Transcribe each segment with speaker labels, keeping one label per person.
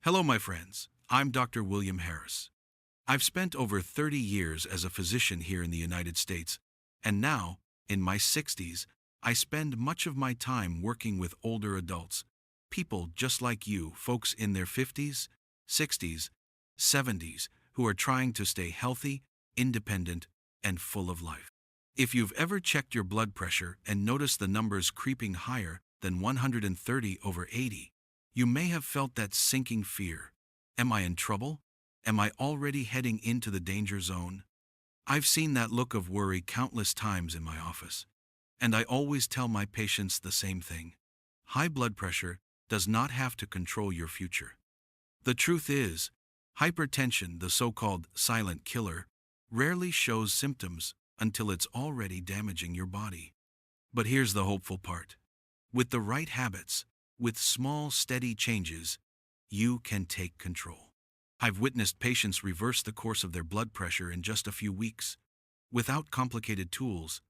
Speaker 1: Hello, my friends. I'm Dr. William Harris. I've spent over 30 years as a physician here in the United States, and now, in my 60s, I spend much of my time working with older adults, people just like you, folks in their 50s, 60s, 70s, who are trying to stay healthy, independent, and full of life. If you've ever checked your blood pressure and noticed the numbers creeping higher than 130 over 80, you may have felt that sinking fear. Am I in trouble? Am I already heading into the danger zone? I've seen that look of worry countless times in my office, and I always tell my patients the same thing. High blood pressure does not have to control your future. The truth is, hypertension, the so-called silent killer, rarely shows symptoms until it's already damaging your body. But here's the hopeful part. With the right habits, with small, steady changes, you can take control. I've witnessed patients reverse the course of their blood pressure in just a few weeks, without complicated tools,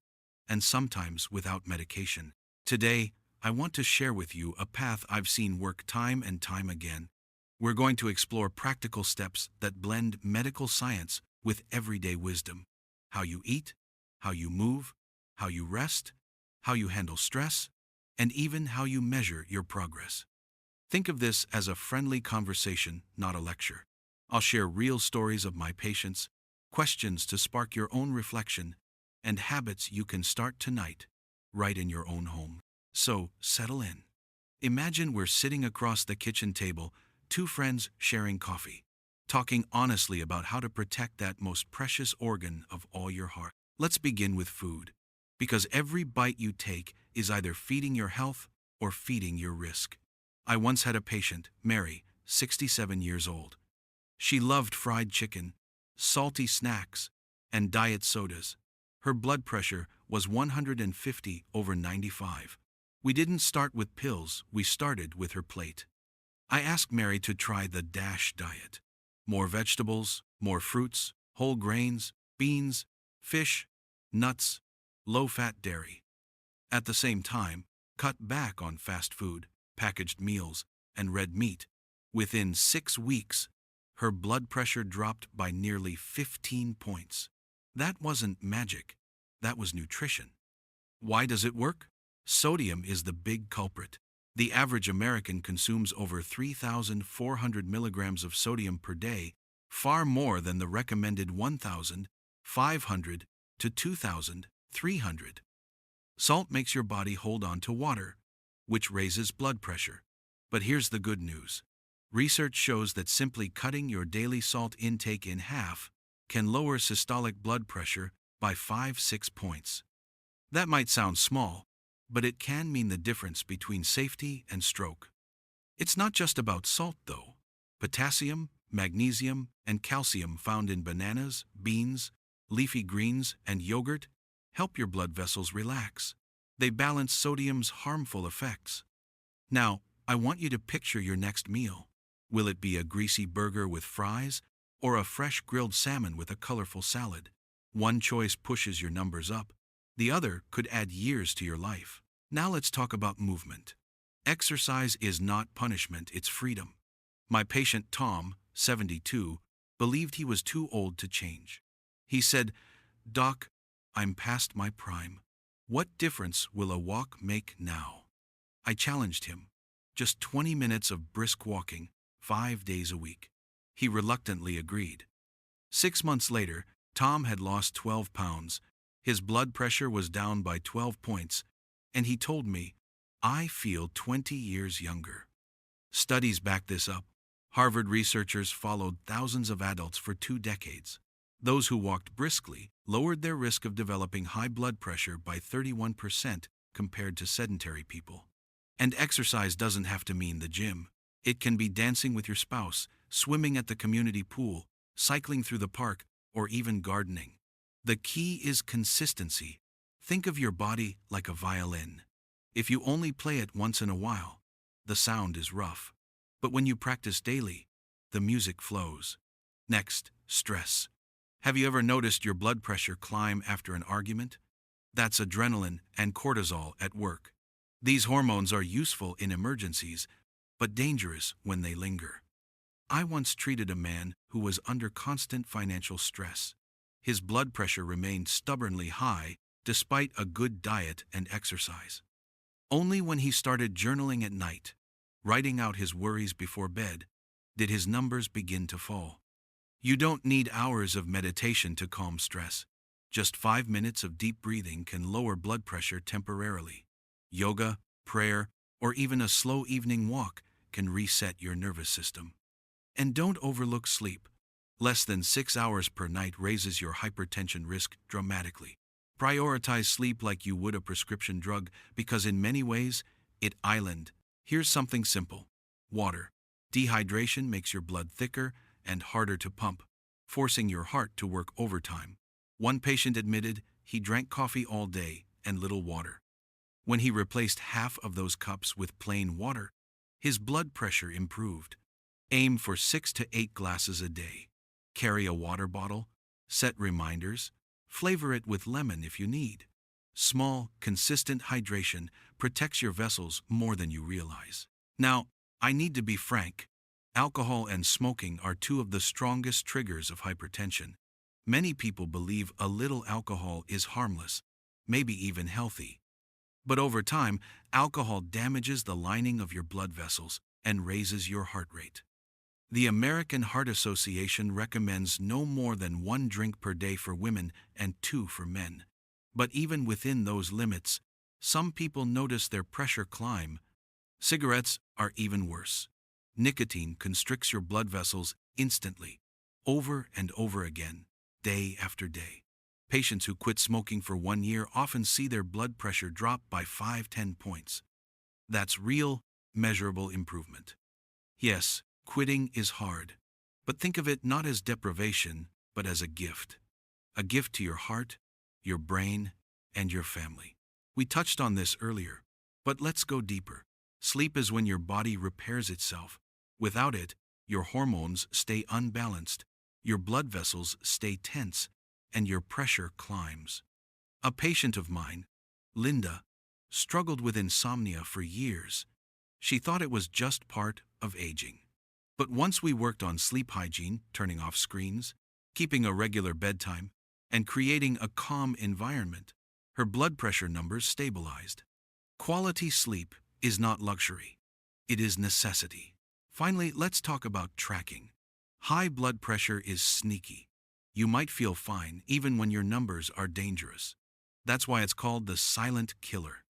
Speaker 1: and sometimes without medication. Today, I want to share with you a path I've seen work time and time again. We're going to explore practical steps that blend medical science with everyday wisdom. How you eat, how you move, how you rest, how you handle stress, and even how you measure your progress. Think of this as a friendly conversation, not a lecture. I'll share real stories of my patients, questions to spark your own reflection, and habits you can start tonight, right in your own home. So, settle in. Imagine we're sitting across the kitchen table, two friends sharing coffee, talking honestly about how to protect that most precious organ of all your heart. Let's begin with food, because every bite you take is either feeding your health or feeding your risk. I once had a patient, Mary, 67 years old. She loved fried chicken, salty snacks, and diet sodas. Her blood pressure was 150 over 95. We didn't start with pills, we started with her plate. I asked Mary to try the DASH diet. More vegetables, more fruits, whole grains, beans, fish, nuts, low-fat dairy. At the same time, cut back on fast food, packaged meals, and red meat. Within 6 weeks, her blood pressure dropped by nearly 15 points. That wasn't magic, that was nutrition. Why does it work? Sodium is the big culprit. The average American consumes over 3,400 milligrams of sodium per day, far more than the recommended 1,500 to 2,300. Salt makes your body hold on to water, which raises blood pressure. But here's the good news. Research shows that simply cutting your daily salt intake in half can lower systolic blood pressure by 5-6 points. That might sound small, but it can mean the difference between safety and stroke. It's not just about salt, though. Potassium, magnesium, and calcium found in bananas, beans, leafy greens, and yogurt help your blood vessels relax. They balance sodium's harmful effects. Now, I want you to picture your next meal. Will it be a greasy burger with fries or a fresh grilled salmon with a colorful salad? One choice pushes your numbers up. The other could add years to your life. Now let's talk about movement. Exercise is not punishment, it's freedom. My patient Tom, 72, believed he was too old to change. He said, "Doc, I'm past my prime. What difference will a walk make now?" I challenged him. Just 20 minutes of brisk walking, 5 days a week. He reluctantly agreed. 6 months later, Tom had lost 12 pounds. His blood pressure was down by 12 points, and he told me, "I feel 20 years younger." Studies back this up. Harvard researchers followed thousands of adults for 2 decades. Those who walked briskly lowered their risk of developing high blood pressure by 31% compared to sedentary people. And exercise doesn't have to mean the gym. It can be dancing with your spouse, swimming at the community pool, cycling through the park, or even gardening. The key is consistency. Think of your body like a violin. If you only play it once in a while, the sound is rough. But when you practice daily, the music flows. Next, stress. Have you ever noticed your blood pressure climb after an argument? That's adrenaline and cortisol at work. These hormones are useful in emergencies, but dangerous when they linger. I once treated a man who was under constant financial stress. His blood pressure remained stubbornly high despite a good diet and exercise. Only when he started journaling at night, writing out his worries before bed, did his numbers begin to fall. You don't need hours of meditation to calm stress. Just 5 minutes of deep breathing can lower blood pressure temporarily. Yoga, prayer, or even a slow evening walk can reset your nervous system. And don't overlook sleep. Less than 6 hours per night raises your hypertension risk dramatically. Prioritize sleep like you would a prescription drug because in many ways, Here's something simple. Water. Dehydration makes your blood thicker and harder to pump, forcing your heart to work overtime. One patient admitted he drank coffee all day and little water. When he replaced half of those cups with plain water, his blood pressure improved. Aim for 6 to 8 glasses a day. Carry a water bottle. Set reminders. Flavor it with lemon if you need. Small, consistent hydration protects your vessels more than you realize. Now, I need to be frank. Alcohol and smoking are two of the strongest triggers of hypertension. Many people believe a little alcohol is harmless, maybe even healthy. But over time, alcohol damages the lining of your blood vessels and raises your heart rate. The American Heart Association recommends no more than 1 drink per day for women and 2 for men. But even within those limits, some people notice their pressure climb. Cigarettes are even worse. Nicotine constricts your blood vessels instantly, over and over again, day after day. Patients who quit smoking for 1 year often see their blood pressure drop by 5-10 points. That's real, measurable improvement. Yes, quitting is hard, but think of it not as deprivation, but as a gift. A gift to your heart, your brain, and your family. We touched on this earlier, but let's go deeper. Sleep is when your body repairs itself. Without it, your hormones stay unbalanced, your blood vessels stay tense, and your pressure climbs. A patient of mine, Linda, struggled with insomnia for years. She thought it was just part of aging. But once we worked on sleep hygiene, turning off screens, keeping a regular bedtime, and creating a calm environment, her blood pressure numbers stabilized. Quality sleep is not luxury. It is necessity. Finally, let's talk about tracking. High blood pressure is sneaky. You might feel fine even when your numbers are dangerous. That's why it's called the silent killer.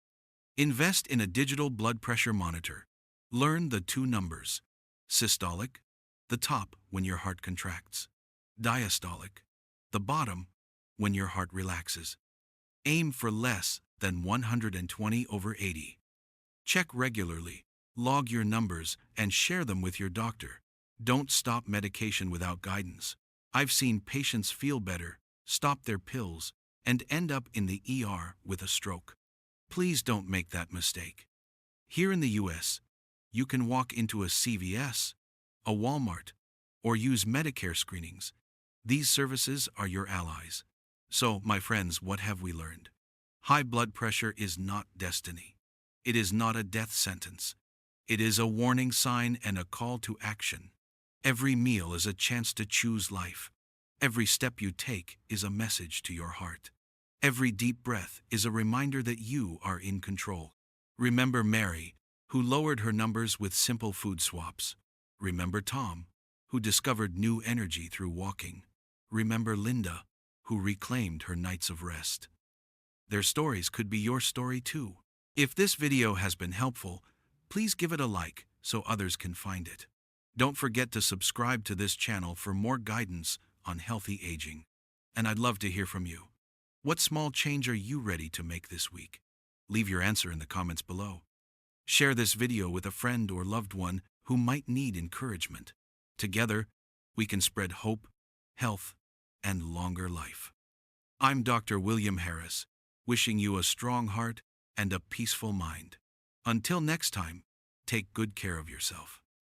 Speaker 1: Invest in a digital blood pressure monitor. Learn the 2 numbers. Systolic, the top when your heart contracts. Diastolic, the bottom when your heart relaxes. Aim for less than 120/80. Check regularly, log your numbers, and share them with your doctor. Don't stop medication without guidance. I've seen patients feel better, stop their pills, and end up in the ER with a stroke. Please don't make that mistake. Here in the US, you can walk into a CVS, a Walmart, or use Medicare screenings. These services are your allies. So, my friends, what have we learned? High blood pressure is not destiny. It is not a death sentence. It is a warning sign and a call to action. Every meal is a chance to choose life. Every step you take is a message to your heart. Every deep breath is a reminder that you are in control. Remember Mary, who lowered her numbers with simple food swaps. Remember Tom, who discovered new energy through walking. Remember Linda, who reclaimed her nights of rest. Their stories could be your story too. If this video has been helpful, please give it a like so others can find it. Don't forget to subscribe to this channel for more guidance on healthy aging. And I'd love to hear from you. What small change are you ready to make this week? Leave your answer in the comments below. Share this video with a friend or loved one who might need encouragement. Together, we can spread hope, health, and longer life. I'm Dr. William Harris, wishing you a strong heart and a peaceful mind. Until next time, take good care of yourself.